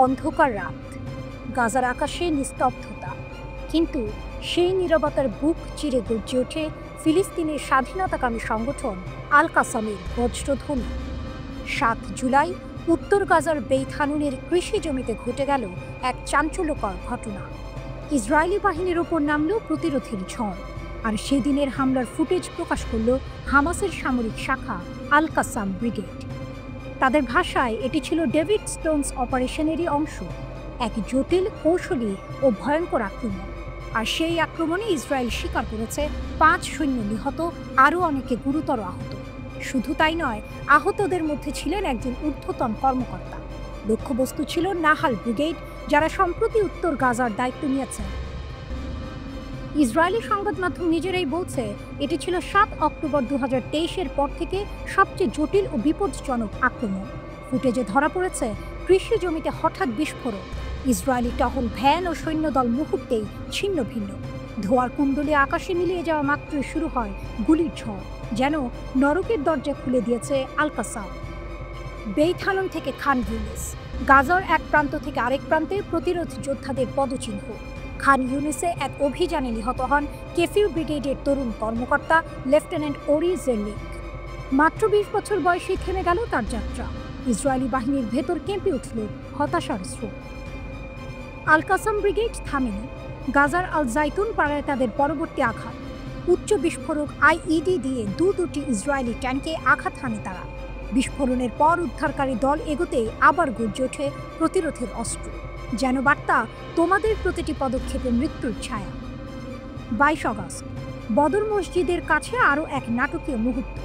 অন্ধকার রাত, গাজার আকাশে নিস্তব্ধতা, কিন্তু সেই নীরবতার বুক চিরে গর্জে ওঠে ফিলিস্তিনের স্বাধীনতাকামী সংগঠন আল কাসামের বজ্রধ্বনি। ৭ জুলাই উত্তর গাজার বেইত হানুনের কৃষি জমিতে ঘটে গেল এক চাঞ্চল্যকর ঘটনা। ইসরায়েলি বাহিনীর ওপর নামল প্রতিরোধের ঝড়, আর সেদিনের হামলার ফুটেজ প্রকাশ করল হামাসের সামরিক শাখা আল কাসাম ব্রিগেড। তাদের ভাষায় এটি ছিল ডেভিড স্টোনস অপারেশনেরই অংশ, এক জটিল, কৌশলী ও ভয়ঙ্কর আক্রমণ। আর সেই আক্রমণে ইসরায়েল স্বীকার করেছে ৫ সৈন্য নিহত, আরও অনেকে গুরুতর আহত। শুধু তাই নয়, আহতদের মধ্যে ছিলেন একজন ঊর্ধ্বতন কর্মকর্তা। লক্ষ্যবস্তু ছিল নাহাল ব্রিগেড, যারা সম্প্রতি উত্তর গাজার দায়িত্ব নিয়েছেন। ইসরায়েলি সংবাদ মাধ্যম নিজেরাই বলছে এটি ছিল ৭ অক্টোবর ২০২৩-এর পর থেকে সবচেয়ে জটিল ও বিপজ্জনক আক্রমণ। ফুটেজে ধরা পড়েছে কৃষি জমিতে হঠাৎ বিস্ফোরণ, ইসরায়েলি টহল ভ্যান ও সৈন্যদল মুহূর্তেই ছিন্ন ভিন্ন। ধোঁয়ার কুণ্ডলে আকাশে মিলিয়ে যাওয়া মাত্রই শুরু হয় গুলির ঝড়, যেন নরকের দরজা খুলে দিয়েছে আল কাসাম। বেইত হানুন থেকে খান ইউনিস, গাজার এক প্রান্ত থেকে আরেক প্রান্তে প্রতিরোধ যোদ্ধাদের পদচিহ্ন। খান ইউনিসে এক অভিযানে নিহত হন কেফির ব্রিগেডের তরুণ কর্মকর্তা লেফটেন্যান্ট ওরি জেরলিক। মাত্র ২০ বছর বয়সেই থেমে গেল তার যাত্রা। ইসরায়েলি বাহিনীর ভেতর কেঁপে উঠল হতাশার স্রোত। আল কাসাম ব্রিগেড থামেনি। গাজার আল জাইতুন পাড়ায় তাদের পরবর্তী আঘাত। উচ্চ বিস্ফোরক আইইডি দিয়ে দুটি ইসরায়েলি ট্যাঙ্কে আঘাত হানে তারা। বিস্ফোরণের পর উদ্ধারকারী দল এগোতে আবার গর্জে ওঠে প্রতিরোধের অস্ত্র, যেন বার্তা, তোমাদের প্রতিটি পদক্ষেপে মৃত্যুর ছায়া। ২২ আগস্ট বদর মসজিদের কাছে আরও এক নাটকীয় মুহূর্ত।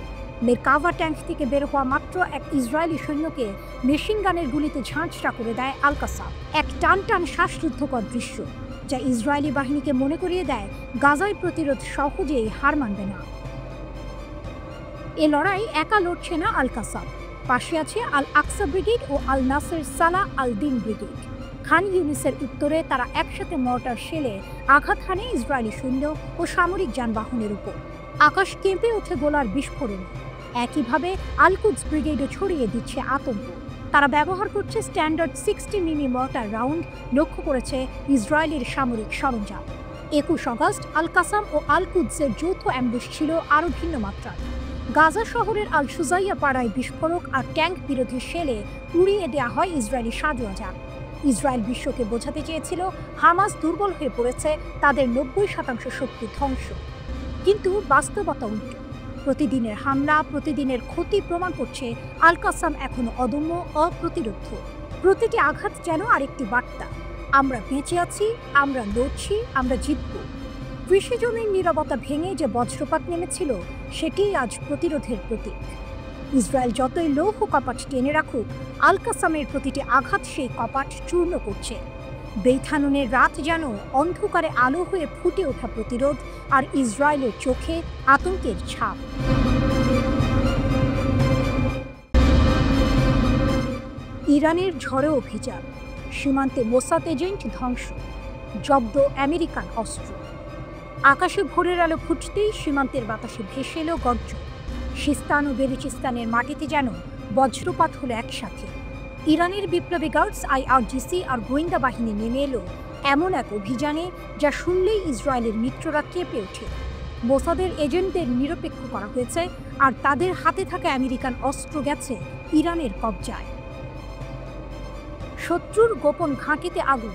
মেরকাভা ট্যাঙ্ক থেকে বের হওয়া মাত্র এক ইসরায়েলি সৈন্যকে মেশিন গানের গুলিতে ঝাঁঝরা করে দেয় আল কাসাম। এক টান টান শ্বাসরুদ্ধকর দৃশ্য, যা ইসরায়েলি বাহিনীকে মনে করিয়ে দেয় গাজায় প্রতিরোধ সহজেই হার মানবে না। এ লড়াই একা লড়ছে না আল কাসাম, পাশে আছে আল আকসা ব্রিগেড ও আল নাসের সালাহ আল দিন ব্রিগেড। খান ইউনিসের উত্তরে তারা একসাথে মর্টার শেলে আঘাত হানে ইসরায়েলি সৈন্য ও সামরিক যানবাহনের উপর। আকাশ কেঁপে ওঠে গোলার বিস্ফোরণে। একইভাবে আল কুদস ব্রিগেডও ছড়িয়ে দিচ্ছে আতঙ্ক। তারা ব্যবহার করছে স্ট্যান্ডার্ড 60 মিমি মর্টার রাউন্ড, লক্ষ্য করেছে ইসরায়েলের সামরিক সরঞ্জাম। ২১ আগস্ট আল কাসাম ও আল কুদসের যৌথ অ্যাম্বুশ ছিল আরও ভিন্ন মাত্রার। গাজা শহরের আল সুজাইয়া পাড়ায় বিস্ফোরক আর ট্যাঙ্ক বিরোধী শেলে উড়িয়ে দেওয়া হয় ইসরায়েলি সাজোয়াজান। ইসরায়েল বিশ্বকে বোঝাতে চেয়েছিল হামাস দুর্বল হয়ে পড়েছে, তাদের ৯০% শক্তি ধ্বংস। কিন্তু বাস্তবতা উল্টো। প্রতিদিনের হামলা, প্রতিদিনের ক্ষতি প্রমাণ করছে আল কাসাম এখনো অদম্য, অপ্রতিরোধ্য। প্রতিটি আঘাত যেন আরেকটি বার্তা, আমরা বেঁচে আছি, আমরা লড়ছি, আমরা জিতব। কৃষি জমির নীরবতা ভেঙে যে বজ্রপাত নেমেছিল, সেটিই আজ প্রতিরোধের প্রতীক। ইসরায়েল যতই লৌহ কপাট টেনে রাখুক, আল কাসামের প্রতিটি আঘাত সেই কপাট চূর্ণ করছে। বেইত হানুনের রাত যেন অন্ধকারে আলো হয়ে ফুটে ওঠা প্রতিরোধ, আর ইসরায়েলের চোখে আতঙ্কের ছাপ। ইরানের ঝড়ে অভিযান, সীমান্তে মোসাদ এজেন্ট ধ্বংস, জব্দ আমেরিকান অস্ত্র। আকাশে ভোরের আলো ফুটতেই সীমান্তের বাতাসে ভেসে এলো গর্জন। সিস্তান ও বেলুচিস্তানের মাটিতে যেন বজ্রপাত হলো একসাথে। ইরানের বিপ্লবী গার্ডস IRGC আর গোয়েন্দা বাহিনী নেমে এলো এমন এক অভিযানে, যা শুনলেই ইসরায়েলের মিত্ররা কেঁপে ওঠে। মোসাদের এজেন্টদের নিরপেক্ষ করা হয়েছে, আর তাদের হাতে থাকা আমেরিকান অস্ত্র গেছে ইরানের কবজায়। শত্রুর গোপন ঘাঁটিতে আগুন,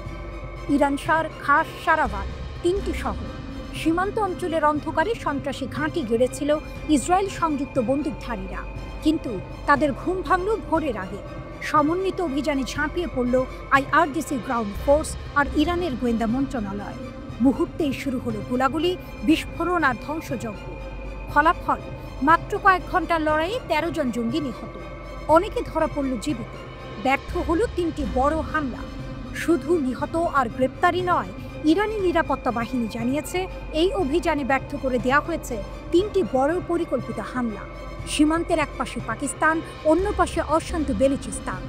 ইরানশার খাস সারাভান, ৩টি শহর। সীমান্ত অঞ্চলের অন্ধকারে সন্ত্রাসী ঘাঁটি গেড়েছিল ইসরায়েল সংযুক্ত বন্দুকধারীরা, কিন্তু তাদের ঘুম ভাঙল ভোরের আগে। সমন্বিত অভিযানে ঝাঁপিয়ে পড়ল IRGC গ্রাউন্ড ফোর্স আর ইরানের গোয়েন্দা মন্ত্রণালয়। মুহূর্তেই শুরু হলো গোলাগুলি, বিস্ফোরণ আর ধ্বংসযজ্ঞ। ফলাফল, মাত্র কয়েক ঘন্টার লড়াইয়ে ১৩ জন জঙ্গি নিহত, অনেকে ধরা পড়ল জীবিত। ব্যর্থ হলো ৩টি বড় হামলা। শুধু নিহত আর গ্রেপ্তারি নয়, ইরানি নিরাপত্তা বাহিনী জানিয়েছে এই অভিযানে ব্যর্থ করে দেওয়া হয়েছে ৩টি বড় পরিকল্পিত হামলা। সীমান্তের এক পাশে পাকিস্তান, অন্য পাশে অশান্ত বেলুচিস্তান।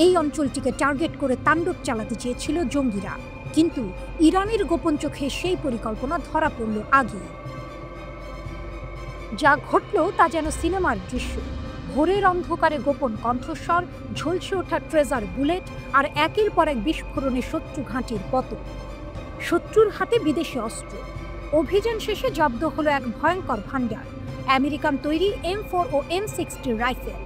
এই অঞ্চলটিকে টার্গেট করে তাণ্ডব চালাতে চেয়েছিল জঙ্গিরা, কিন্তু ইরানের গোপন চোখে সেই পরিকল্পনা ধরা পড়ল আগে। যা ঘটল তা যেন সিনেমার দৃশ্য। ভোরের অন্ধকারে গোপন কণ্ঠস্বর, ঝলসে ওঠা ট্রেজার বুলেট আর একের পর এক বিস্ফোরণে শত্রু ঘাঁটির পতন। শত্রুর হাতে বিদেশি অস্ত্র। অভিযান শেষে জব্দ হলো এক ভয়ঙ্কর ভাণ্ডার। আমেরিকান তৈরি M4 ও M60 রাইফেল,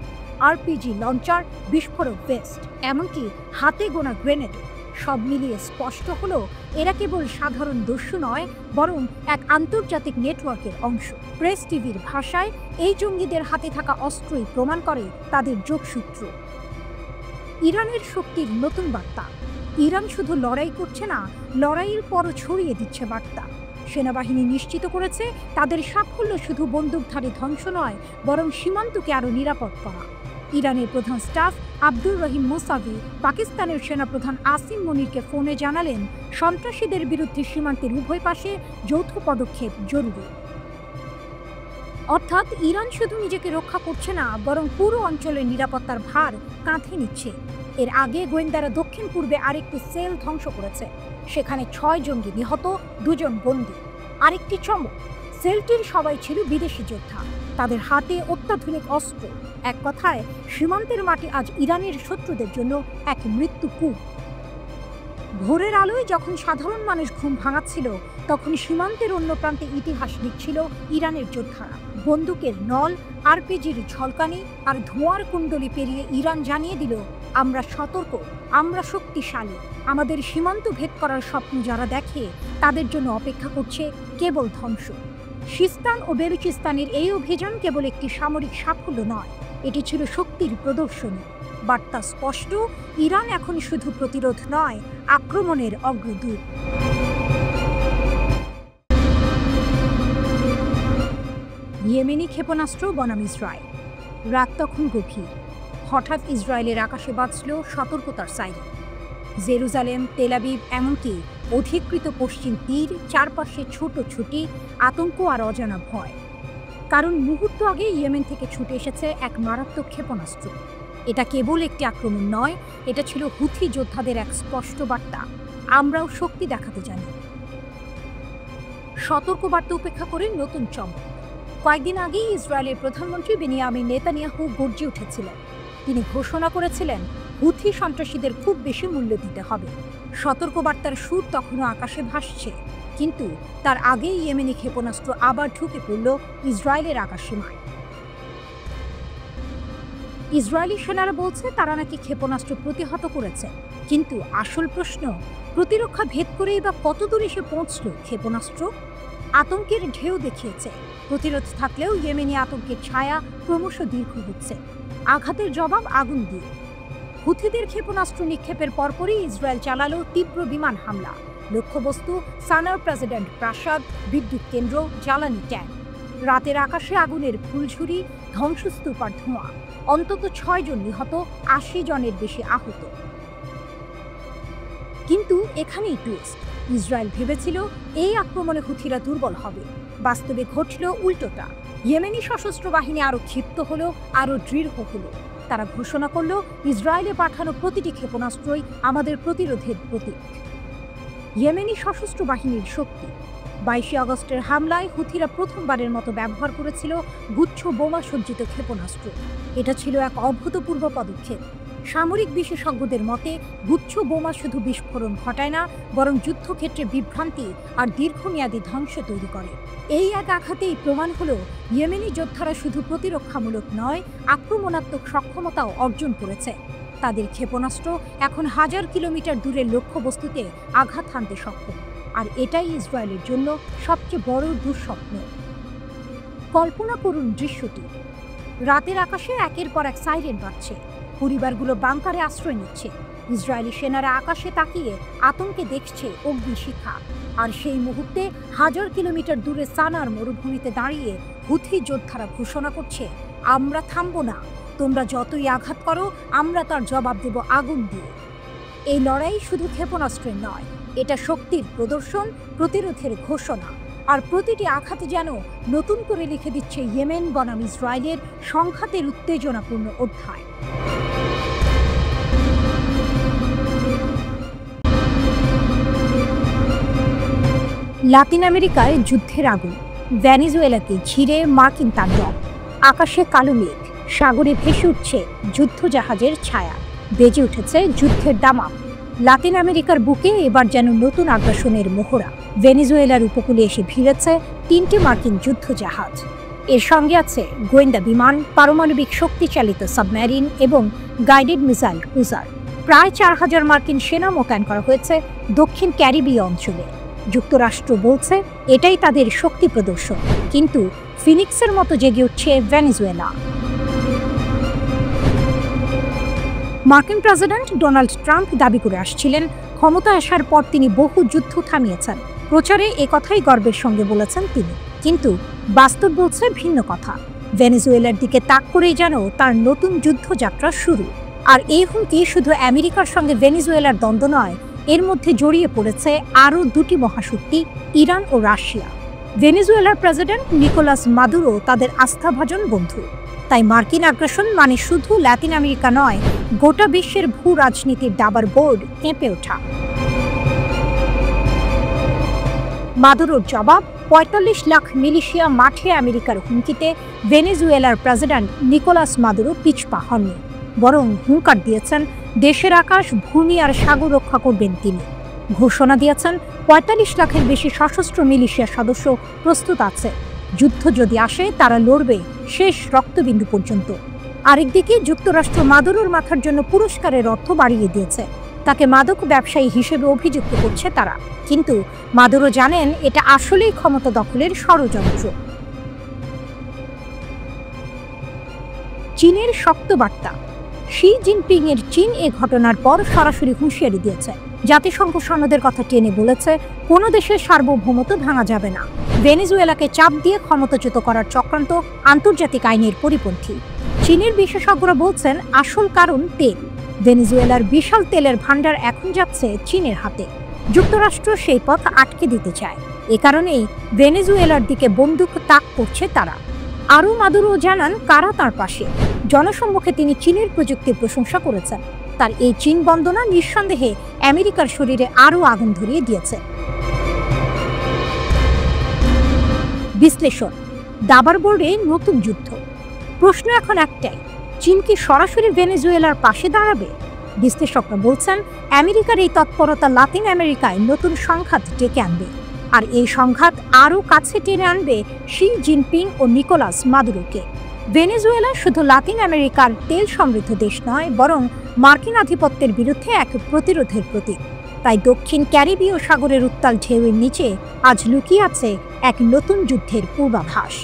RPG লঞ্চার, বিস্ফোরক ভেস্ট, এমনকি হাতে গোনা গ্রেনেড। সব মিলিয়ে স্পষ্ট হলো এরা কেবল সাধারণ দস্যু নয়, বরং এক আন্তর্জাতিক নেটওয়ার্কের অংশ। প্রেস টিভির ভাষায় এই জঙ্গিদের হাতে থাকা অস্ত্রই প্রমাণ করে তাদের যোগসূত্র। ইরানের শক্তির নতুন বার্তা। ইরান শুধু লড়াই করছে না, লড়াইয়ের পরও ছড়িয়ে দিচ্ছে বার্তা। সেনাবাহিনী নিশ্চিত করেছে তাদের সাফল্য শুধু বন্দুকধারী ধ্বংস নয়, বরং সীমান্তকে আরও নিরাপদ করা। ইরানের প্রধান স্টাফ আব্দুর রহিম মুসাভি পাকিস্তানের সেনাপ্রধান আসিম মনিরকে ফোনে জানালেন, সন্ত্রাসীদের বিরুদ্ধে সীমান্তের উভয় পাশে যৌথ পদক্ষেপ জরুরি। অর্থাৎ ইরান শুধু নিজেকে রক্ষা করছে না, বরং পুরো অঞ্চলের নিরাপত্তার ভার কাঁধে নিচ্ছে। এর আগে গোয়েন্দারা দক্ষিণ পূর্বে আরেকটি সেল ধ্বংস করেছে। সেখানে 6 জঙ্গি নিহত, 2 জন বন্দী। আরেকটি চমক, সেলটির সবাই ছিল বিদেশি যোদ্ধা, তাদের হাতে অত্যাধুনিক অস্ত্র। এক কথায় সীমান্তের মাটি আজ ইরানের শত্রুদের জন্য এক মৃত্যুকূপ। ভোরের আলোয় যখন সাধারণ মানুষ ঘুম ভাঙাচ্ছিল, তখন সীমান্তের অন্য প্রান্তে ইতিহাস লিখছিল ইরানের যোদ্ধারা। বন্দুকের নল, আরপিজির ঝলকানি আর ধোঁয়ার কুণ্ডলি পেরিয়ে ইরান জানিয়ে দিল, আমরা সতর্ক, আমরা শক্তিশালী। আমাদের সীমান্ত ভেদ করার স্বপ্ন যারা দেখে, তাদের জন্য অপেক্ষা করছে কেবল ধ্বংস। সিস্তান ও বেলুচিস্তানের এই অভিযান কেবল একটি সামরিক সাফল্য নয়, এটি ছিল শক্তির প্রদর্শনী। বার্তা স্পষ্ট, ইরান এখন শুধু প্রতিরোধ নয়, আক্রমণের অগ্রদূত। ইয়েমেনি ক্ষেপণাস্ত্র বনাম ইসরায়েল। রাত তখন গভীর। হঠাৎ ইসরায়েলের আকাশে বাজল সতর্কতার সাইরেন। জেরুজালেম, তেল আবিব, এমনকি অধিকৃত পশ্চিম তীর, চারপাশে ছোট ছুটি, আতঙ্ক আর অজানা ভয়। কারণ মুহূর্ত আগে ইয়েমেন থেকে ছুটে এসেছে এক মারাত্মক ক্ষেপণাস্ত্র। এটা কেবল একটি আক্রমণ নয়, এটা ছিল হুথি যোদ্ধাদের এক স্পষ্ট বার্তা, আমরাও শক্তি দেখাতে জানি। সতর্ক বার্তা উপেক্ষা করে নতুন চমক। কয়েকদিন আগেই ইসরায়েলের প্রধানমন্ত্রী বেনিয়ামিন নেতানিয়াহু গর্জে উঠেছিলেন। তিনি ঘোষণা করেছিলেন, হুথি সন্ত্রাসীদের খুব বেশি মূল্য দিতে হবে। সতর্কবার্তার সুর তখনও আকাশে ভাসছে, কিন্তু তার আগেই ইয়েমেনি ক্ষেপণাস্ত্র আবার ঢুকে পড়ল ইসরায়েলের আকাশসীমায়। ইসরায়েলি সেনারা বলছে তারা নাকি ক্ষেপণাস্ত্র প্রতিহত করেছে, কিন্তু আসল প্রশ্ন, প্রতিরক্ষা ভেদ করেই বা কতদূর এসে পৌঁছল ক্ষেপণাস্ত্র? আতঙ্কের ঢেউ দেখিয়েছে। প্রতিরোধ থাকলেও ইয়েমেনি আতঙ্কের ছায়া ক্রমশ দীর্ঘ হচ্ছে। আঘাতের জবাব আগুন দিয়ে। হুথিদের ক্ষেপণাস্ত্র নিক্ষেপের পরপরই ইসরায়েল চালালো তীব্র বিমান হামলা। লক্ষ্যবস্তু সানার প্রেসিডেন্ট প্রাসাদ, বিদ্যুৎ কেন্দ্র, জ্বালানি ট্যাঙ্ক। রাতের আকাশে আগুনের ফুলঝুরি, ধ্বংসস্তূপ আর ধোঁয়া। অন্তত 6 জন নিহত, 80 জনের বেশি আহত। কিন্তু এখানেই টুইস্ট। ইসরায়েল ভেবেছিল এই আক্রমণে হুথিরা দুর্বল হবে। বাস্তবে ঘটল উল্টোটা। ইয়েমেনি সশস্ত্র বাহিনী আরও ক্ষিপ্ত হলো, আরও দৃঢ় হলো। তারা ঘোষণা করল, ইসরায়েলে পাঠানো প্রতিটি ক্ষেপণাস্ত্রই আমাদের প্রতিরোধের প্রতীক। ইয়েমেনি সশস্ত্র বাহিনীর শক্তি। 22 আগস্টের হামলায় হুথিরা প্রথমবারের মতো ব্যবহার করেছিল গুচ্ছ বোমা সজ্জিত ক্ষেপণাস্ত্র। এটা ছিল এক অভূতপূর্ব পদক্ষেপ। সামরিক বিশেষজ্ঞদের মতে, গুচ্ছ বোমা শুধু বিস্ফোরণ ঘটায় না, বরং যুদ্ধক্ষেত্রে বিভ্রান্তি আর দীর্ঘমেয়াদী ধ্বংস তৈরি করে। এই এক আঘাতেই প্রমাণ হলো, ইয়েমেনি যোদ্ধারা শুধু প্রতিরক্ষামূলক নয়, আক্রমণাত্মক সক্ষমতাও অর্জন করেছে। তাদের ক্ষেপণাস্ত্র এখন 1000 কিলোমিটার দূরের লক্ষ্যবস্তুতে আঘাত হানতে সক্ষম। আর এটাই ইসরায়েলের জন্য সবচেয়ে বড় দুঃস্বপ্ন। কল্পনা করুন দৃশ্যটি। রাতের আকাশে একের পর এক সাইরেন বাজছে। পরিবারগুলো বাংকারে আশ্রয় নিচ্ছে। ইসরায়েলি সেনারা আকাশে তাকিয়ে আতঙ্কে দেখছে অগ্নিশিখা। আর সেই মুহূর্তে 1000 কিলোমিটার দূরে সানার মরুভূমিতে দাঁড়িয়ে হুথি যোদ্ধারা ঘোষণা করছে, আমরা থামব না, তোমরা যতই আঘাত করো, আমরা তার জবাব দেব আগুন দিয়ে। এই লড়াই শুধু ক্ষেপণাস্ত্রের নয়, এটা শক্তির প্রদর্শন, প্রতিরোধের ঘোষণা। আর প্রতিটি আঘাতে যেন নতুন করে লিখে দিচ্ছে ইয়েমেন বনাম ইসরায়েলের সংঘাতের উত্তেজনাপূর্ণ অধ্যায়। লাতিন আমেরিকায় যুদ্ধের আগুন। ভেনেজুয়েলাকে ঘিরে মার্কিন তাণ্ডব। আকাশে কালো মেঘ, সাগরে ভেসে উঠছে যুদ্ধজাহাজের ছায়া, বেজে উঠেছে যুদ্ধের দামাম। লাতিন আমেরিকার বুকে এবার যেন নতুন আগ্রাসনের মোহরা। ভেনেজুয়েলার উপকূলে এসে ভিড়েছে 3টি মার্কিন যুদ্ধজাহাজ। এর সঙ্গে আছে গোয়েন্দা বিমান, পারমাণবিক শক্তিচালিত সাবমেরিন এবং গাইডেড মিসাইল ক্রুজার। প্রায় 4000 মার্কিন সেনা মোতায়েন করা হয়েছে দক্ষিণ ক্যারিবীয় অঞ্চলে। যুক্তরাষ্ট্র বলছে এটাই তাদের শক্তি প্রদর্শন, কিন্তু ফিনিক্সের মতো জেগে উঠছে ভেনেজুয়েলা। মার্কিন প্রেসিডেন্ট ডোনাল্ড ট্রাম্প দাবি করে আসছিলেন ক্ষমতায় আসার পর তিনি বহু যুদ্ধ থামিয়েছেন। প্রচারে একথাই গর্বের সঙ্গে বলেছেন তিনি, কিন্তু বাস্তব বলছে ভিন্ন কথা। ভেনেজুয়েলার দিকে তাক করেই যেন তার নতুন যুদ্ধযাত্রা শুরু। আর এই হুমকি শুধু আমেরিকার সঙ্গে ভেনেজুয়েলার দ্বন্দ্ব নয়, এর মধ্যে জড়িয়ে পড়েছে আরও 2টি মহাশক্তি, ইরান ও রাশিয়া। ভেনেজুয়েলার প্রেসিডেন্ট নিকোলাস মাদুরো তাদের আস্থাভাজন বন্ধু। তাই মার্কিন আগ্রাসন মানে শুধু লাতিন আমেরিকা নয়, গোটা বিশ্বের ভূ রাজনীতির দাবার বোর্ড কেঁপে ওঠা। মাদুরোর জবাব, 45 লাখ মিলিশিয়া মাঠে আমেরিকার হুমকিতে ভেনেজুয়েলার প্রেসিডেন্ট নিকোলাস মাদুরো পিছপা হননি, বরং হুঙ্কার দিয়েছেন দেশের আকাশ, ভূমি আর সাগর রক্ষা করবেন তিনি। ঘোষণা দিয়েছেন 45 লাখের বেশি সশস্ত্র মিলিশিয়া সদস্য প্রস্তুত আছে। যুদ্ধ যদি আসে তারা লড়বে শেষ রক্তবিন্দু পর্যন্ত। আরেকদিকে যুক্তরাষ্ট্র মাদুরোর মাথার জন্য পুরস্কারের অর্থ বাড়িয়ে দিয়েছে। তাকে মাদক ব্যবসায়ী হিসেবে অভিযুক্ত করছে তারা, কিন্তু মাদুরো জানেন এটা আসলেই ক্ষমতা দখলের ষড়যন্ত্র। চীনের শক্ত বার্তা। শি জিনপিং এর চীন এ ঘটনার পর সরাসরি হুঁশিয়ারি দিয়েছে। জাতিসংঘ সনদের কথা টেনে বলেছে কোনো দেশের সার্বভৌমত্ব ভাঙা যাবে না। ভেনেজুয়েলাকে চাপ দিয়ে ক্ষমতাচ্যুত করার চক্রান্ত আন্তর্জাতিক আইনের পরিপন্থী। চীনের বিশেষজ্ঞরা বলছেন আসল কারণ তেল। ভেনেজুয়েলার বিশাল তেলের ভান্ডার এখন যাচ্ছে চীনের হাতে। যুক্তরাষ্ট্র সেই পথ আটকে দিতে চায়। এ কারণেই ভেনেজুয়েলার দিকে বন্দুক তাক করছে তারা। আরও মাদুরো জানান কারা তার পাশে। জনসম্মুখে তিনি চীনের প্রযুক্তির প্রশংসা করেছেন। তার এই চীন বন্দনা নিঃসন্দেহে আমেরিকার শরীরে আরও আগুন ধরিয়ে দিয়েছে। বিশ্লেষণ, দাবার বোর্ডে নতুন যুদ্ধ। প্রশ্ন এখন একটাই, চীন কি সরাসরি ভেনেজুয়েলার পাশে দাঁড়াবে? বিশ্লেষকরা বলছেন আমেরিকার এই তৎপরতা লাতিন আমেরিকায় নতুন সংঘাত ডেকে আনবে। আর এই সংঘাত আরও কাছে টেনে আনবে শি জিনপিং ও নিকোলাস মাদুরোকে। ভেনেজুয়েলা শুধু লাতিন আমেরিকার তেল সমৃদ্ধ দেশ নয়, বরং মার্কিন আধিপত্যের বিরুদ্ধে এক প্রতিরোধের প্রতীক। তাই দক্ষিণ ক্যারিবীয় সাগরের উত্তাল ঢেউয়ের নিচে আজ লুকিয়ে আছে এক নতুন যুদ্ধের পূর্বাভাস।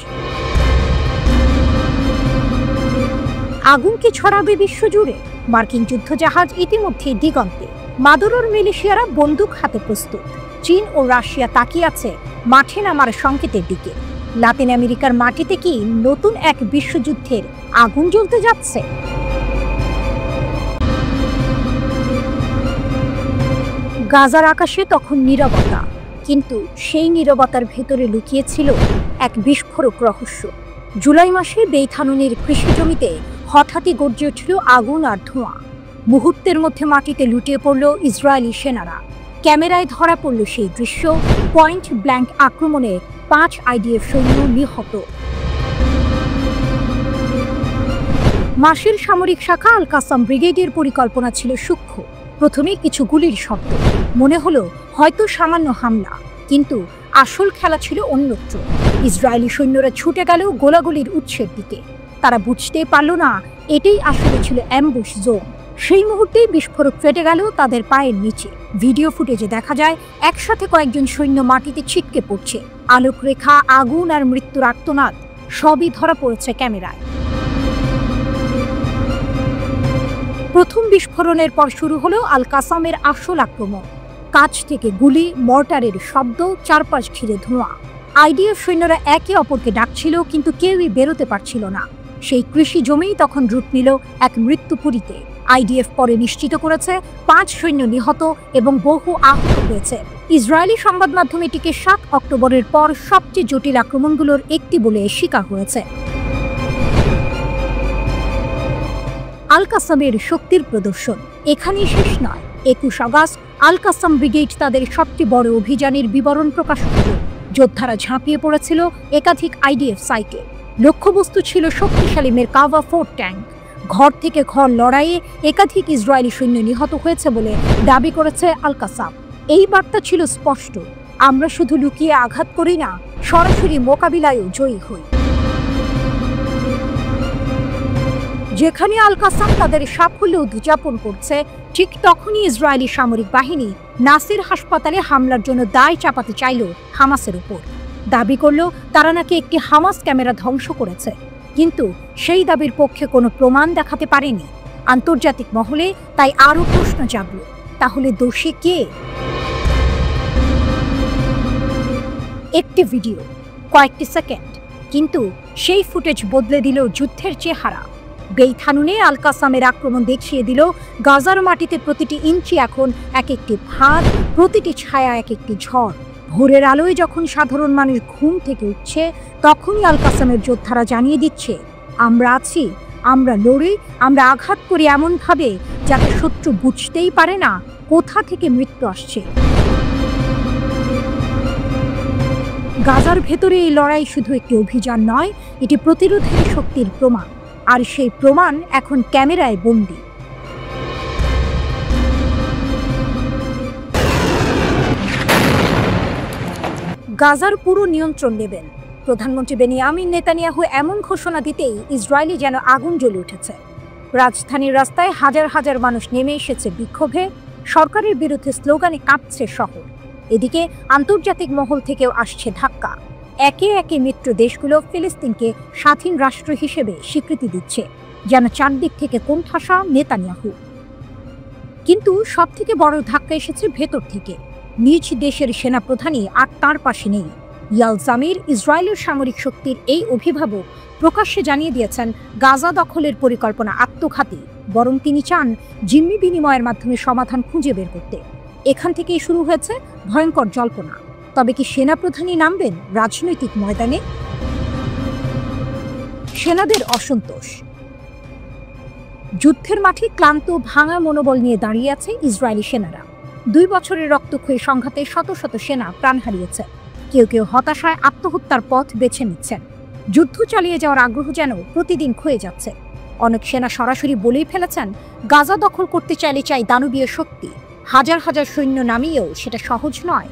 আগুন কি ছড়াবে বিশ্বজুড়ে? মার্কিন যুদ্ধজাহাজ ইতিমধ্যে দিগন্তে। মাদুরোর মিলিশিয়ারা বন্দুক হাতে প্রস্তুত। চীন ও রাশিয়া তাকিয়ে আছে মাঠে নামার সংকেতের দিকে। লাতিন আমেরিকার মাটিতে কি নতুন এক বিশ্বযুদ্ধের আগুন জ্বলতে যাচ্ছে? গাজার আকাশে তখন নীরবতা, কিন্তু সেই নীরবতার ভেতরে লুকিয়ে ছিল এক বিস্ফোরক রহস্য। জুলাই মাসে বেইথানুনের কৃষি জমিতে হঠাৎই গর্জে উঠল আগুন আর ধোঁয়া। মুহূর্তের মধ্যে মাটিতে লুটিয়ে পড়ল ইসরায়েলি সেনারা। ক্যামেরায় ধরা পড়ল সেই দৃশ্য। পয়েন্ট ব্ল্যাঙ্ক আক্রমণে 5 আইডিএফ সৈন্য নিহত। মাসের সামরিক শাখা আল কাসাম ব্রিগেডের পরিকল্পনা ছিল সূক্ষ্ম। প্রথমে কিছু গুলির শব্দ, মনে হলো হয়তো সামান্য হামলা, কিন্তু আসল খেলা ছিল অন্যত্র। ইসরায়েলি সৈন্যরা ছুটে গেল গোলাগুলির উৎসের দিকে। তারা বুঝতে পারল না এটাই আসলে ছিল অ্যাম্বুশ জোন। সেই মুহূর্তেই বিস্ফোরক ফেটে গেল তাদের পায়ের নিচে। ভিডিও ফুটেজে দেখা যায় একসাথে কয়েকজন সৈন্য মাটিতে ছিটকে পড়ছে। আলোকরেখা, আগুন আর মৃত্যুর আর্তনাদ সবই ধরা পড়েছে ক্যামেরায়। প্রথম বিস্ফোরণের পর শুরু হলো আল কাসামের আসল আক্রমণ। কাছ থেকে গুলি, মর্টারের শব্দ, চারপাশ ঘিরে ধোঁয়া। আইডিএফ সৈন্যরা একে অপরকে ডাকছিল, কিন্তু কেউই বেরোতে পারছিল না। সেই কৃষি জমিই তখন রূপ নিল এক মৃত্যুপুরীতে। আইডিএফ পরে নিশ্চিত করেছে 5 সৈন্য নিহত এবং বহু আহত হয়েছে। ইসরায়েলি সংবাদ মাধ্যম এটিকে 7 অক্টোবরের পর সবচেয়ে জটিল আক্রমণগুলোর একটি বলে স্বীকার হয়েছে। আল কাসামের শক্তির প্রদর্শন এখানেই শেষ নয়। 21 আগস্ট আল কাসাম ব্রিগেড তাদের সবচেয়ে বড় অভিযানের বিবরণ প্রকাশ করল। যোদ্ধারা ঝাঁপিয়ে পড়েছিল একাধিক আইডিএফ সাইটে। লক্ষ্যবস্তু ছিল শক্তিশালী মেরকাভা 4 ট্যাঙ্ক। ঘর থেকে ঘর লড়াইয়ে একাধিক ইসরায়েলি সৈন্য নিহত হয়েছে বলে দাবি করেছে আল কাসাম। এই বার্তা ছিল স্পষ্ট, আমরা শুধু লুকিয়ে আঘাত করি না, সরাসরি মোকাবিলায়ও জয়ী হই। যেখানে আল কাসাম তাদের সাফল্য উদযাপন করছে, ঠিক তখনই ইসরায়েলি সামরিক বাহিনী নাসির হাসপাতালে হামলার জন্য দায় চাপাতে চাইল হামাসের উপর। দাবি করল তারা নাকি একটি হামাস ক্যামেরা ধ্বংস করেছে, কিন্তু সেই দাবির পক্ষে কোনো প্রমাণ দেখাতে পারেনি আন্তর্জাতিক মহলে। তাই আরও প্রশ্ন জাগল, তাহলে দোষী কে? একটি ভিডিও, কয়েকটি সেকেন্ড, কিন্তু সেই ফুটেজ বদলে দিল যুদ্ধের চেহারা। বেইত হানুনে আল কাসামের আক্রমণ দেখিয়ে দিল গাজার মাটিতে প্রতিটি ইঞ্চি এখন এক একটি ফাঁদ, প্রতিটি ছায়া এক একটি ঝড়। ভোরের আলোয় যখন সাধারণ মানুষ ঘুম থেকে উঠছে, তখনই আল কাসামের যোদ্ধারা জানিয়ে দিচ্ছে, আমরা আছি, আমরা লড়ি, আমরা আঘাত করি এমনভাবে যাতে শত্রু বুঝতেই পারে না কোথা থেকে মৃত্যু আসছে। গাজার ভেতরে এই লড়াই শুধু একটি অভিযান নয়, এটি প্রতিরোধের শক্তির প্রমাণ, আর সেই প্রমাণ এখন ক্যামেরায় বন্দী। গাজার পুরো নিয়ন্ত্রণ নেবেন প্রধানমন্ত্রী বেনিয়ামিন নেতানিয়াহু। এমন ঘোষণা দিতেই ইসরায়েলি যেন আগুন জ্বলে উঠেছে। রাজধানীর রাস্তায় হাজার হাজার মানুষ নেমে এসেছে বিক্ষোভে, সরকারের বিরুদ্ধে স্লোগানে কাঁপছে শহর। এদিকে আন্তর্জাতিক মহল থেকেও আসছে ধাক্কা। একে একে মিত্র দেশগুলো ফিলিস্তিনকে স্বাধীন রাষ্ট্র হিসেবে স্বীকৃতি দিচ্ছে, যেন চারদিক থেকে কোণঠাসা নেতানিয়াহু। কিন্তু সবথেকে বড় ধাক্কা এসেছে ভেতর থেকে। নিজ দেশের সেনাপ্রধানই আর তার পাশে নেই। ইয়াল জামির, ইসরায়েলের সামরিক শক্তির এই অভিভাবক, প্রকাশ্যে জানিয়ে দিয়েছেন গাজা দখলের পরিকল্পনা আত্মঘাতী, বরং তিনি চান জিম্মি বিনিময়ের মাধ্যমে সমাধান খুঁজে বের করতে। এখান থেকেই শুরু হয়েছে ভয়ঙ্কর জল্পনা। তবে কি সেনাপ্রধানই নামবেন রাজনৈতিক ময়দানে? সেনাদের অসন্তোষ। যুদ্ধের মাঠে ক্লান্ত, ভাঙা মনোবল নিয়ে দাঁড়িয়ে আছে ইসরায়েলি সেনারা। 2 বছরের রক্তক্ষয়ী সংঘাতে শত শত সেনা প্রাণ হারিয়েছে। কেউ কেউ হতাশায় আত্মহত্যার পথ বেছে নিচ্ছেন। যুদ্ধ চালিয়ে যাওয়ার আগ্রহ যেন প্রতিদিন ক্ষয়ে যাচ্ছে। অনেক সেনা সরাসরি বলেই ফেলেছেন, গাজা দখল করতে চাইলে চাই দানবীয় শক্তি। হাজার হাজার সৈন্য নামিয়েও সেটা সহজ নয়।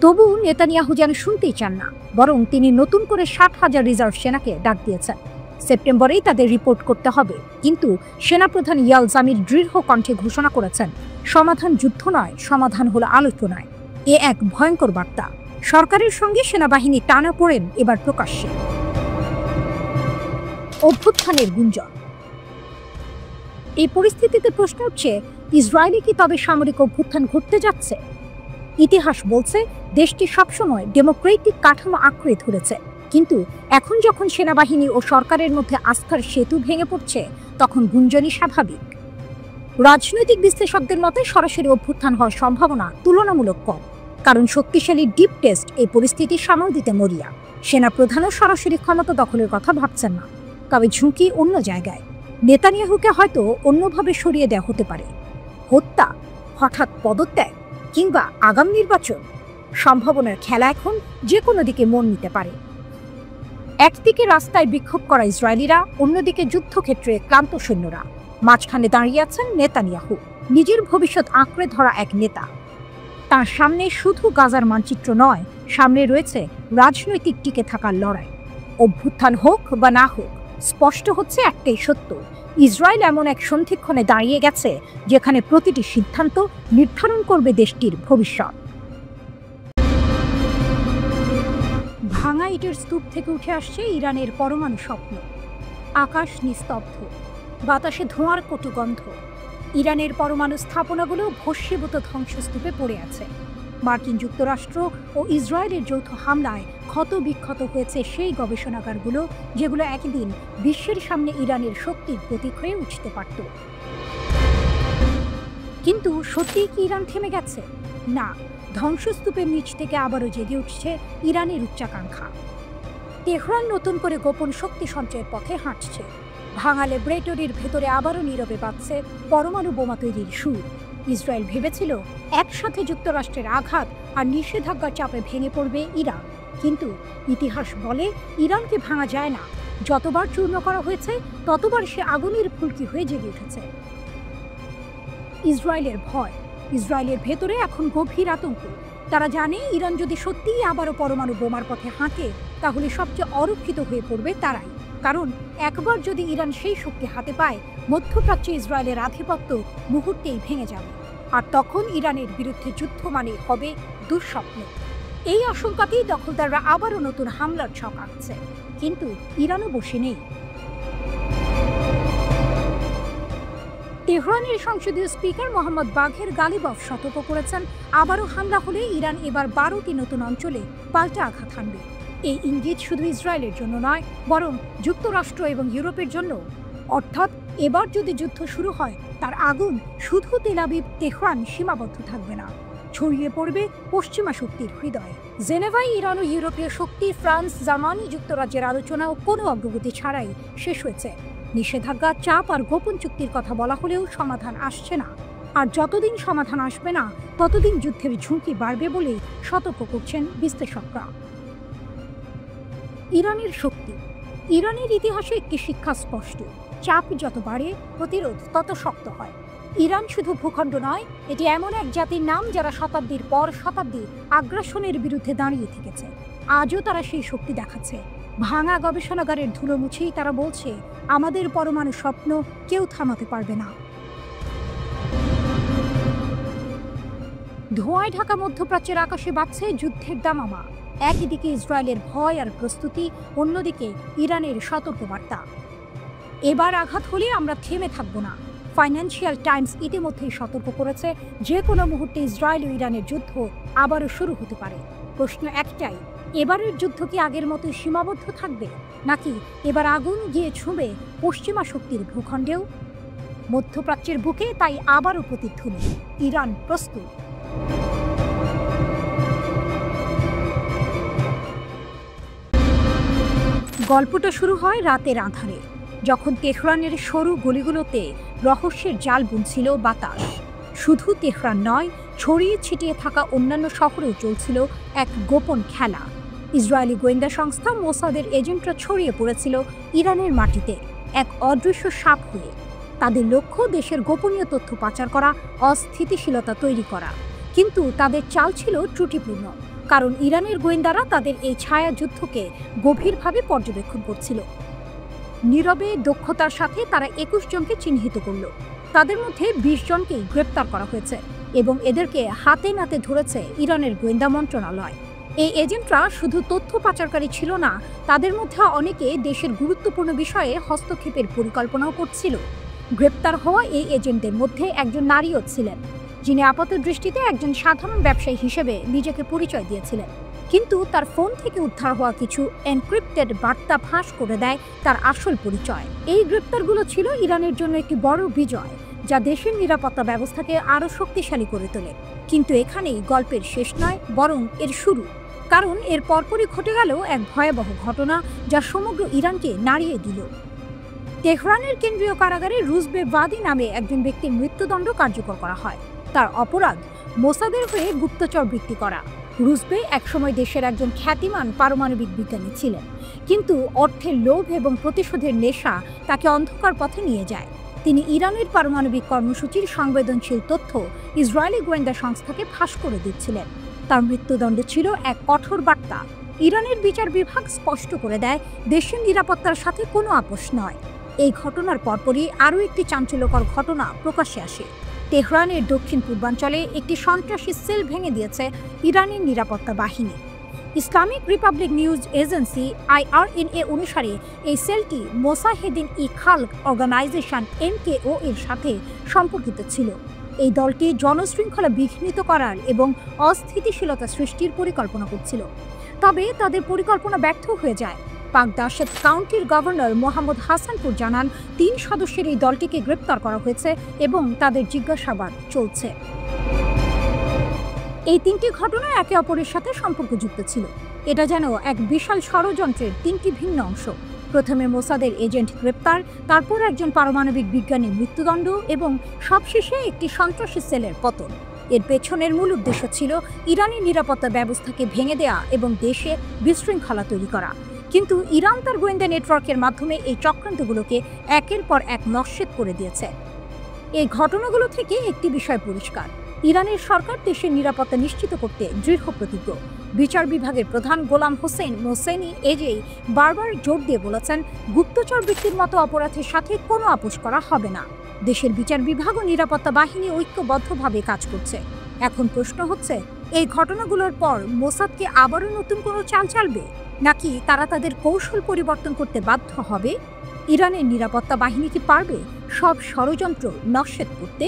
তবু নেতানিয়াহু যেন শুনতেই চান না, বরং তিনি নতুন করে 60,000 রিজার্ভ সেনাকে ডাক দিয়েছেন। সেপ্টেম্বরেই তাদের রিপোর্ট করতে হবে। কিন্তু সেনাপ্রধান ইয়াল জামির দৃঢ় কণ্ঠে ঘোষণা করেছেন, সমাধান যুদ্ধ নয়, সমাধান হলো আলোচনায়। এ এক ভয়ঙ্কর বার্তা। সরকারের সঙ্গে সেনাবাহিনী টানাপোড়েন এবার প্রকাশ্যে। অভ্যুত্থানের গুঞ্জন। এই পরিস্থিতিতে প্রশ্ন উঠছে, ইসরায়েলে কি তবে সামরিক অভ্যুত্থান ঘটতে যাচ্ছে? ইতিহাস বলছে দেশটি সবসময় ডেমোক্রেটিক কাঠামো আঁকড়ে ধরেছে, কিন্তু এখন যখন সেনাবাহিনী ও সরকারের মধ্যে আস্থার সেতু ভেঙে পড়ছে, তখন গুঞ্জনই স্বাভাবিক। রাজনৈতিক বিশ্লেষকদের মতে সরাসরি অভ্যুত্থান হওয়ার সম্ভাবনা তুলনামূলক কম, কারণ শক্তিশালী ডিপ টেস্ট এই পরিস্থিতি সামাল দিতে মরিয়া। সেনাপ্রধানও সরাসরি ক্ষমতা দখলের কথা ভাবছেন না, তবে ঝুঁকি অন্য জায়গায়। নেতানিয়াহুকে হয়তো অন্যভাবে সরিয়ে দেওয়া হতে পারে। হত্যা, হঠাৎ পদত্যাগ, কিংবা আগাম নির্বাচন। সম্ভাবনার খেলা এখন যে কোনো দিকে মন নিতে পারে। একদিকে রাস্তায় বিক্ষোভ করা ইসরায়েলিরা, অন্যদিকে যুদ্ধক্ষেত্রে ক্লান্ত সৈন্যরা। মাঝখানে দাঁড়িয়ে আছেন নেতানিয়াহু, নিজের ভবিষ্যৎ আঁকড়ে ধরা এক নেতা। তার সামনে শুধু গাজার মানচিত্র নয়, সামনে রয়েছে রাজনৈতিক টিকে থাকার লড়াই। অভ্যুত্থান হোক বা না হোক, স্পষ্ট হচ্ছে একটাই সত্য, ইসরায়েল এমন এক সন্ধিক্ষণে দাঁড়িয়ে গেছে যেখানে প্রতিটি সিদ্ধান্ত নির্ধারণ করবে দেশটির ভবিষ্যৎ। ভাঙা ইটের স্তূপ থেকে উঠে আসছে ইরানের পরমাণু স্বপ্ন। আকাশ নিস্তব্ধ, বাতাসে ধোঁয়ার কটু গন্ধ। ইরানের পরমাণু স্থাপনাগুলো ভস্মীভূত ধ্বংসস্তূপে পড়ে আছে। মার্কিন যুক্তরাষ্ট্র ও ইসরায়েলের যৌথ হামলায় ক্ষত বিক্ষত হয়েছে সেই গবেষণাগারগুলো, যেগুলো একদিন বিশ্বের সামনে ইরানের শক্তির প্রতীক হয়ে উঠতে পারত। কিন্তু সত্যিই কি ইরান থেমে গেছে? না, ধ্বংসস্তূপের নিচ থেকে আবারও জেগে উঠছে ইরানের উচ্চাকাঙ্ক্ষা। তেহরান নতুন করে গোপন শক্তি সঞ্চয়ের পথে হাঁটছে। ভাঙা ল্যাবরেটরির ভেতরে আবারও নীরবে বাজছে পরমাণু বোমা তৈরির সুর। ইসরায়েল ভেবেছিল একসাথে যুক্তরাষ্ট্রের আঘাত আর নিষেধাজ্ঞার চাপে ভেঙে পড়বে ইরান, কিন্তু ইতিহাস বলে ইরানকে ভাঙা যায় না। যতবার চূর্ণ করা হয়েছে ততবার সে আগুনের ফুলকি হয়ে জেগে উঠেছে। ইসরায়েলের ভয়। ইসরায়েলের ভেতরে এখন গভীর আতঙ্ক। তারা জানে ইরান যদি সত্যিই আবারও পরমাণু বোমার পথে হাঁটে তাহলে সবচেয়ে অরক্ষিত হয়ে পড়বে তারাই। কারণ একবার যদি ইরান সেই শক্তি হাতে পায়, মধ্যপ্রাচ্যে ইসরায়েলের আধিপত্য মুহূর্তেই ভেঙে যাবে। আর তখন ইরানের বিরুদ্ধে যুদ্ধ মানে হবে দুঃস্বপ্ন। এই আশঙ্কাতেই দখলদাররা আবারও নতুন হামলার ছক আঁকছে। কিন্তু ইরানও বসে নেই। তেহরানের সংসদীয় স্পিকার মোহাম্মদ বাঘের গালিবফ সতর্ক করেছেন, আবারও হামলা হলে ইরান এবার 12টি নতুন অঞ্চলে পাল্টা আঘাত হানবে। এই ইঙ্গিত শুধু ইসরায়েলের জন্য নয়, বরং যুক্তরাষ্ট্র এবং ইউরোপের জন্য। অর্থাৎ এবার যদি যুদ্ধ শুরু হয়, তার আগুন শুধু তেল আবিব তেহরান সীমাবদ্ধ থাকবে না, ছড়িয়ে পড়বে পশ্চিমা শক্তির হৃদয়ে। জেনেভায় ইরান ও ইউরোপীয় শক্তি, ফ্রান্স, জার্মানি, যুক্তরাজ্যের আলোচনা ও কোনো অগ্রগতি ছাড়াই শেষ হয়েছে। নিষেধাজ্ঞা, চাপ আর গোপন চুক্তির কথা বলা হলেও সমাধান আসছে না। আর যতদিন সমাধান আসবে না, ততদিন যুদ্ধের ঝুঁকি বাড়বে বলে সতর্ক করছেন বিশ্লেষকরা। ইরানের শক্তি। ইরানের ইতিহাসে একটি শিক্ষা স্পষ্ট, চাপ যত বাড়ে প্রতিরোধ তত শক্ত হয়। ইরান শুধু ভূখণ্ড নয়, এটি এমন এক জাতির নাম যারা শতাব্দীর পর শতাব্দী আগ্রাসনের বিরুদ্ধে দাঁড়িয়ে থেকেছে। আজও তারা সেই শক্তি দেখাচ্ছে। ভাঙা গবেষণাগারের ধুলো মুছেই তারা বলছে, আমাদের পরমাণু স্বপ্ন কেউ থামাতে পারবে না। ধোঁয়ায় ঢাকা মধ্যপ্রাচ্যের আকাশে বাজছে যুদ্ধের দামামা। একদিকে ইসরায়েলের ভয় আর প্রস্তুতি, অন্যদিকে ইরানের সতর্কবার্তা। এবার আঘাত হলে আমরা থেমে থাকব না। ফাইন্যান্সিয়াল টাইমস ইতিমধ্যেই সতর্ক করেছে, যে কোনো মুহূর্তে ইসরায়েল ও ইরানের যুদ্ধ আবারও শুরু হতে পারে। প্রশ্ন একটাই, এবারের যুদ্ধ কি আগের মতোই সীমাবদ্ধ থাকবে, নাকি এবার আগুন গিয়ে ছুঁবে পশ্চিমা শক্তির ভূখণ্ডেও? মধ্যপ্রাচ্যের বুকে তাই আবারও প্রতিধ্বনি, ইরান প্রস্তুত। গল্পটা শুরু হয় রাতের আঁধারে, যখন তেহরানের সরু গলিগুলোতে রহস্যের জাল বুনছিল বাতাস। শুধু তেহরান নয়, ছড়িয়ে ছিটিয়ে থাকা অন্যান্য শহরেও চলছিল এক গোপন খেলা। ইসরায়েলি গোয়েন্দা সংস্থা মোসাদের এজেন্টরা ছড়িয়ে পড়েছিল ইরানের মাটিতে এক অদৃশ্য সাপ হয়ে। তাদের লক্ষ্য দেশের গোপনীয় তথ্য পাচার করা, অস্থিতিশীলতা তৈরি করা। কিন্তু তাদের চাল ছিল ত্রুটিপূর্ণ, কারণ ইরানের গোয়েন্দারা তাদের এই ছায়া যুদ্ধকে গভীরভাবে পর্যবেক্ষণ করছিল। নীরবে দক্ষতার সাথে তারা 21 জনকে চিহ্নিত করল। তাদের মধ্যে 20 জনকেই গ্রেপ্তার করা হয়েছে এবং এদেরকে হাতে নাতে ধরেছে ইরানের গোয়েন্দা মন্ত্রণালয়। এই এজেন্টরা শুধু তথ্য পাচারকারী ছিল না, তাদের মধ্যে অনেকে দেশের গুরুত্বপূর্ণ বিষয়ে হস্তক্ষেপের পরিকল্পনাও করছিল। গ্রেপ্তার হওয়া এই এজেন্টদের মধ্যে একজন নারীও ছিলেন, যিনি আপাতদৃষ্টিতে একজন সাধারণ ব্যবসায়ী হিসেবে নিজেকে পরিচয় দিয়েছিলেন। কিন্তু তার ফোন থেকে উদ্ধার হওয়া কিছু এনক্রিপ্টেড বার্তা ফাঁস করে দেয় তার আসল পরিচয়। এই গ্রেপ্তারগুলো ছিল ইরানের জন্য একটি বড় বিজয়, যা দেশের নিরাপত্তা ব্যবস্থাকে আরও শক্তিশালী করে তোলে। কিন্তু এখানেই গল্পের শেষ নয়, বরং এর শুরু। কারণ এর পরপরই ঘটে গেল এক ভয়াবহ ঘটনা, যা সমগ্র ইরানকে নাড়িয়ে দিল। তেহরানের কেন্দ্রীয় কারাগারে রুজবে বাদি নামে একজন ব্যক্তির মৃত্যুদণ্ড কার্যকর করা হয়। তার অপরাধ মোসাদের হয়ে গুপ্তচর বৃত্তি করা। রুজবে একসময় দেশের একজন খ্যাতিমান পারমাণবিক বিজ্ঞানী ছিলেন, কিন্তু অর্থের লোভ এবং প্রতিশোধের নেশা তাকে অন্ধকার পথে নিয়ে যায়। তিনি ইরানের পারমাণবিক কর্মসূচির সংবেদনশীল তথ্য ইসরায়েলি গোয়েন্দা সংস্থাকে ফাঁস করে দিচ্ছিলেন। তার মৃত্যুদণ্ড ছিল এক কঠোর বার্তা। ইরানের বিচার বিভাগ স্পষ্ট করে দেয়, দেশের নিরাপত্তার সাথে কোনো আপোষ নয়। এই ঘটনার পরপরই আরও একটি চাঞ্চল্যকর ঘটনা প্রকাশ্যে আসে। তেহরানের দক্ষিণ পূর্বাঞ্চলে একটি সন্ত্রাসী সেল ভেঙে দিয়েছে ইরানের নিরাপত্তা বাহিনী। Islamic Republic news agency IRNA অনুসারে এই সেলটি মোসাহেদিন ই খালক অর্গানাইজেশন MKO এর সাথে সম্পর্কিত ছিল। এই দলটি জনশৃঙ্খলা বিঘ্নিত করার এবং অস্থিতিশীলতা সৃষ্টির পরিকল্পনা করছিল। তবে তাদের পরিকল্পনা ব্যর্থ হয়ে যায়। পাক দাশেত কাউন্টির গভর্নর মোহাম্মদ হাসানপুর জানান, 3 সদস্যের এই দলটিকে গ্রেপ্তার করা হয়েছে এবং তাদের জিজ্ঞাসাবাদ চলছে। এই 3টি ঘটনা একে অপরের সাথে সম্পর্কযুক্ত ছিল। এটা যেন এক বিশাল ষড়যন্ত্রের 3টি ভিন্ন অংশ। প্রথমে মোসাদের এজেন্ট গ্রেপ্তার, তারপর একজন পারমাণবিক বিজ্ঞানীর মৃত্যুদণ্ড এবং সবশেষে একটি সন্ত্রাসী সেলের পতন। এর পেছনের মূল উদ্দেশ্য ছিল ইরানি নিরাপত্তা ব্যবস্থাকে ভেঙে দেয়া এবং দেশে বিশৃঙ্খলা তৈরি করা। কিন্তু ইরান তার গোয়েন্দা নেটওয়ার্কের মাধ্যমে এই চক্রান্তগুলোকে একের পর এক নস্যাৎ করে দিয়েছে। এই ঘটনাগুলো থেকে একটি বিষয় পরিষ্কার, ইরানের সরকার দেশের নিরাপত্তা নিশ্চিত করতে দৃঢ় প্রতিজ্ঞ। বিচার বিভাগের প্রধান গোলাম হোসেন মোহসেনি এজেই বারবার জোর দিয়ে বলেছেন, গুপ্তচর বৃত্তির মতো অপরাধের সাথে কোনো আপোষ করা হবে না। দেশের বিচার বিভাগ ও নিরাপত্তা বাহিনী ঐক্যবদ্ধভাবে কাজ করছে। এখন প্রশ্ন হচ্ছে, এই ঘটনাগুলোর পর মোসাদকে আবারও নতুন কোনো চাল চালবে, নাকি তারা তাদের কৌশল পরিবর্তন করতে বাধ্য হবে? ইরানের নিরাপত্তা বাহিনী কি পারবে সব ষড়যন্ত্র নস্যাৎ করতে?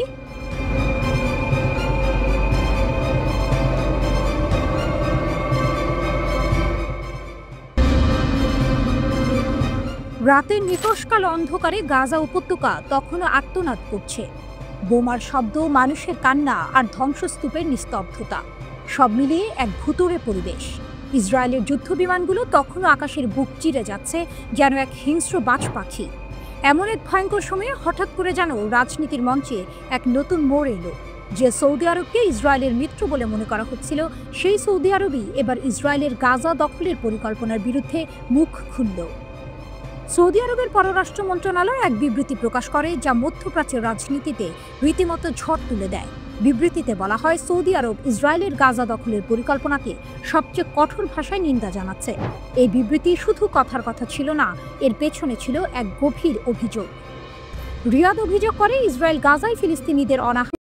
রাতের নিকষকাল অন্ধকারে গাজা উপত্যকা তখনও আর্তনাদ করছে। বোমার শব্দ, মানুষের কান্না আর ধ্বংসস্তূপের নিস্তব্ধতা, সব মিলিয়ে এক ভুতুড়ে পরিবেশ। ইসরায়েলের যুদ্ধবিমানগুলো তখনও আকাশের বুক চিরে যাচ্ছে যেন এক হিংস্র বাজ পাখি। এমন এক ভয়ঙ্কর সময়ে হঠাৎ করে যেন রাজনীতির মঞ্চে এক নতুন মোড় এলো। যে সৌদি আরবকে ইসরায়েলের মিত্র বলে মনে করা হচ্ছিল, সেই সৌদি আরবই এবার ইসরায়েলের গাজা দখলের পরিকল্পনার বিরুদ্ধে মুখ খুলল। সৌদি আরবের পররাষ্ট্র মন্ত্রণালয় এক বিবৃতি প্রকাশ করে, যা মধ্যপ্রাচ্যের রাজনীতিতে রীতিমতো ঝড় তুলে দেয়। বিবৃতিতে বলা হয়, সৌদি আরব ইসরায়েলের গাজা দখলের পরিকল্পনাকে সবচেয়ে কঠোর ভাষায় নিন্দা জানাচ্ছে। এই বিবৃতি শুধু কথার কথা ছিল না, এর পেছনে ছিল এক গভীর অভিযোগ। রিয়াদ অভিযোগ করে, ইসরায়েল গাজায় ফিলিস্তিনিদের অনাহার